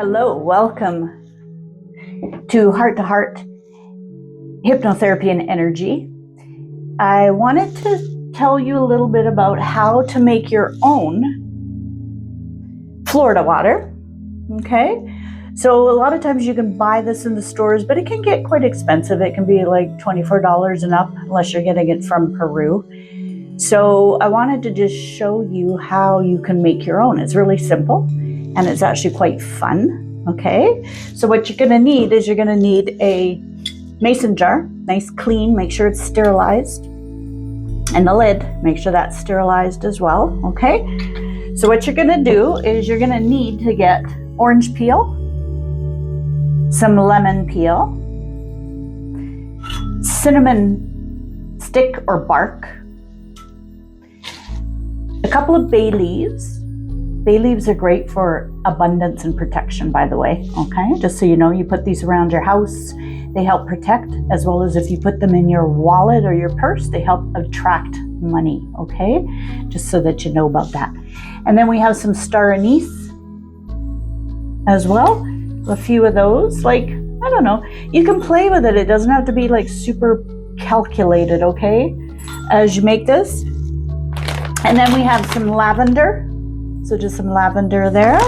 Hello, welcome to Heart Hypnotherapy and Energy. I wanted to tell you a little bit about how to make your own Florida water. Okay, so a lot of times you can buy this in the stores, but it can get quite expensive. It can be like $24 and up unless you're getting it from Peru. So I wanted to just show you how you can make your own. It's really simple. And it's actually quite fun, okay? So what you're gonna need is you're gonna need a mason jar, nice clean, make sure it's sterilized. And the lid, make sure that's sterilized as well, okay? So what you're gonna do is you're gonna need to get orange peel, some lemon peel, cinnamon stick or bark, a couple of bay leaves. Bay leaves are great for abundance and protection, by the way, okay? Just so you know, you put these around your house, they help protect, as well as if you put them in your wallet or your purse, they help attract money, okay? Just so that you know about that. And then we have some star anise as well, a few of those, like, I don't know, you can play with it. It doesn't have to be like super calculated, okay? As you make this. And then we have some lavender. So just some lavender there.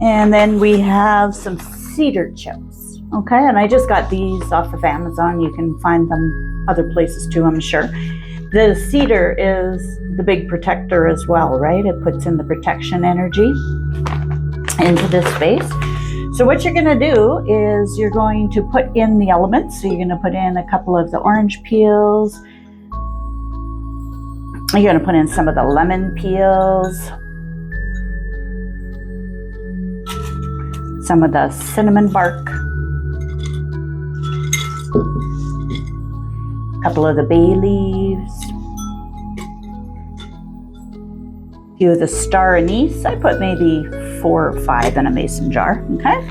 And then we have some cedar chips. Okay, and I just got these off of Amazon. You can find them other places too, I'm sure. The cedar is the big protector as well, right? It puts in the protection energy into this space. So what you're gonna do is you're going to put in the elements. So you're gonna put in a couple of the orange peels. You're gonna put in some of the lemon peels. Some of the cinnamon bark, a couple of the bay leaves, a few of the star anise. I put maybe 4 or 5 in a mason jar, okay?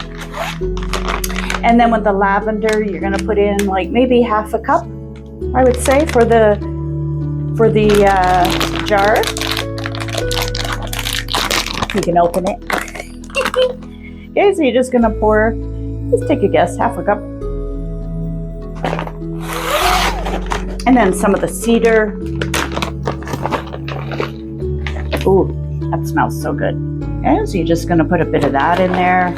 And then with the lavender, you're gonna put in like maybe half a cup, I would say, for the jar. You can open it. Okay, so you're just gonna pour, just take a guess, half a cup. And then some of the cedar. Ooh, that smells so good. Okay, so you're just gonna put a bit of that in there.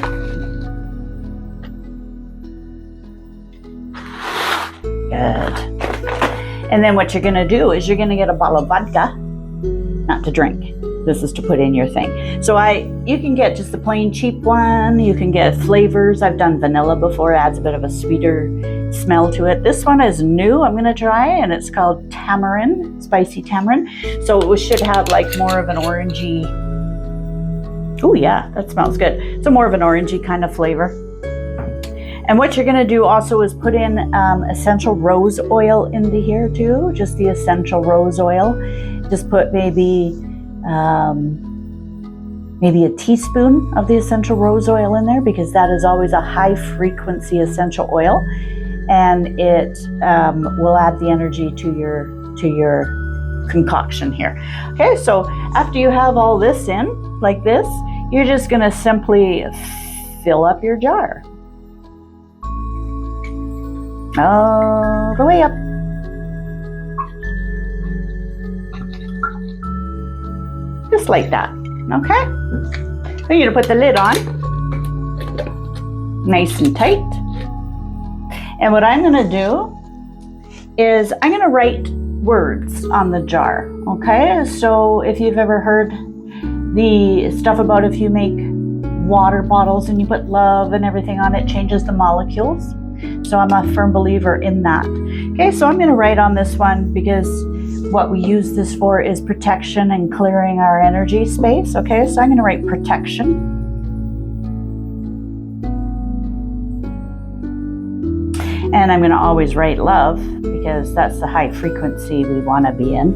Good. And then what you're gonna do is you're gonna get a bottle of vodka, not to drink. This is to put in your thing. So you can get just the plain cheap one. You can get flavors. I've done vanilla before. It adds a bit of a sweeter smell to it. This one is new. I'm going to try, and it's called tamarind, spicy tamarind. So it should have like more of an orangey. Oh yeah, that smells good. So more of an orangey kind of flavor. And what you're going to do also is put in essential rose oil into here too. Just the essential rose oil. Just put maybe a teaspoon of the essential rose oil in there, because that is always a high frequency essential oil, and it will add the energy to your concoction here. Okay, so after you have all this in like this, you're just going to simply fill up your jar all the way up. Just like that, okay? Then you're gonna put the lid on, nice and tight. And what I'm gonna do is I'm gonna write words on the jar, okay? So if you've ever heard the stuff about if you make water bottles and you put love and everything on it, changes the molecules. So I'm a firm believer in that. Okay, so I'm gonna write on this one because what we use this for is protection and clearing our energy space. Okay, so I'm going to write protection. And I'm going to always write love because that's the high frequency we want to be in.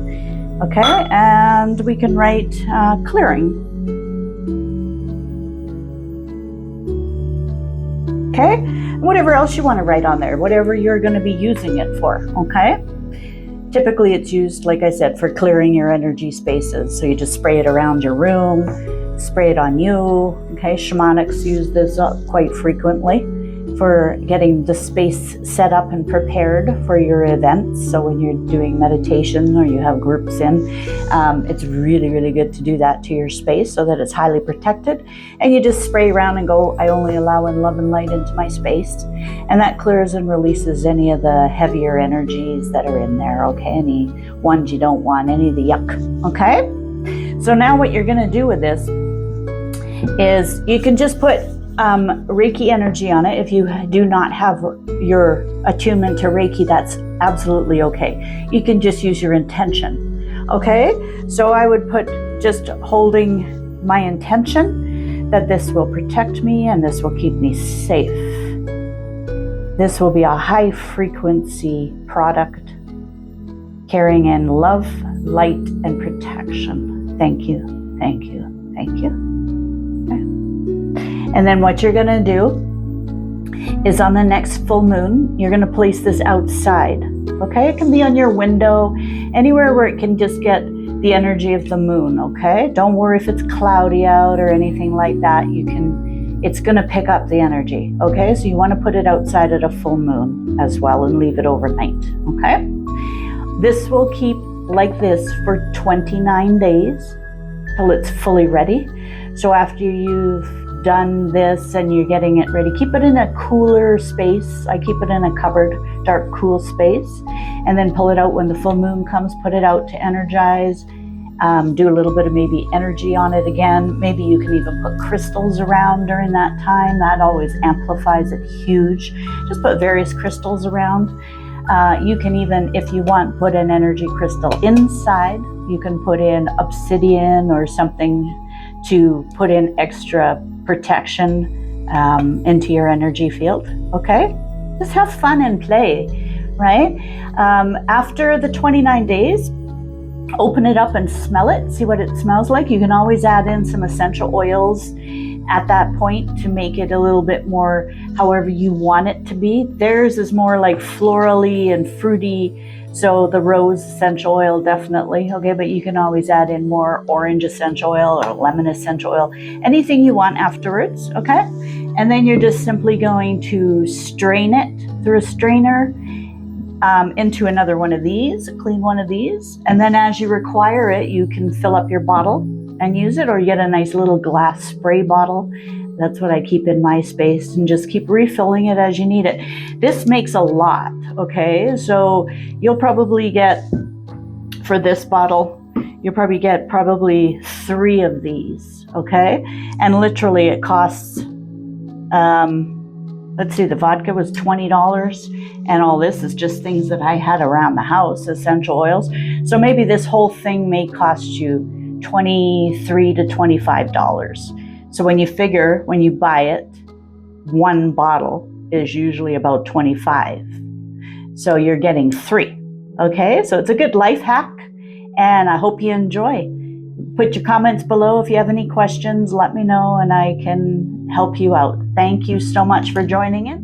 Okay, and we can write clearing. Okay, whatever else you want to write on there, whatever you're going to be using it for. Okay. Typically it's used, like I said, for clearing your energy spaces. So you just spray it around your room, spray it on you. Okay, shamanics use this quite frequently for getting the space set up and prepared for your events. So when you're doing meditation or you have groups in, it's really, really good to do that to your space so that it's highly protected. And you just spray around and go, I only allow in love and light into my space. And that clears and releases any of the heavier energies that are in there, okay? Any ones you don't want, any of the yuck, okay? So now what you're gonna do with this is you can just put Reiki energy on it. If you do not have your attunement to Reiki, that's absolutely okay. You can just use your intention, okay? So I would put just holding my intention that this will protect me and this will keep me safe. This will be a high frequency product carrying in love, light, and protection. Thank you, thank you, thank you. Okay. And then what you're gonna do is on the next full moon, you're gonna place this outside, okay? It can be on your window, anywhere where it can just get the energy of the moon, okay? Don't worry if it's cloudy out or anything like that. It's gonna pick up the energy, okay? So you wanna put it outside at a full moon as well and leave it overnight, okay? This will keep like this for 29 days till it's fully ready. So after you've done this and you're getting it ready, keep it in a cooler space. I keep it in a cupboard, dark, cool space, and then pull it out when the full moon comes, put it out to energize, do a little bit of maybe energy on it again. Maybe you can even put crystals around during that time. That always amplifies it huge. Just put various crystals around. You can even, if you want, put an energy crystal inside. You can put in obsidian or something to put in extra protection into your energy field, okay? Just have fun and play, right? After the 29 days, open it up and smell it, see what it smells like. You can always add in some essential oils at that point to make it a little bit more however you want it to be. Theirs is more like florally and fruity, so the rose essential oil definitely, okay, but you can always add in more orange essential oil or lemon essential oil, anything you want afterwards, okay? And then you're just simply going to strain it through a strainer into another one of these, a clean one of these, and then as you require it, you can fill up your bottle and use it, or you get a nice little glass spray bottle. That's what I keep in my space, and just keep refilling it as you need it. This makes a lot, okay? So you'll probably get, for this bottle, you'll probably get 3 of these, okay? And literally it costs, let's see, the vodka was $20, and all this is just things that I had around the house, essential oils. So maybe this whole thing may cost you $23 to $25. So when you figure, when you buy it, one bottle is usually about $25. So you're getting 3, okay? So it's a good life hack, and I hope you enjoy. Put your comments below if you have any questions, let me know, and I can help you out. Thank you so much for joining in.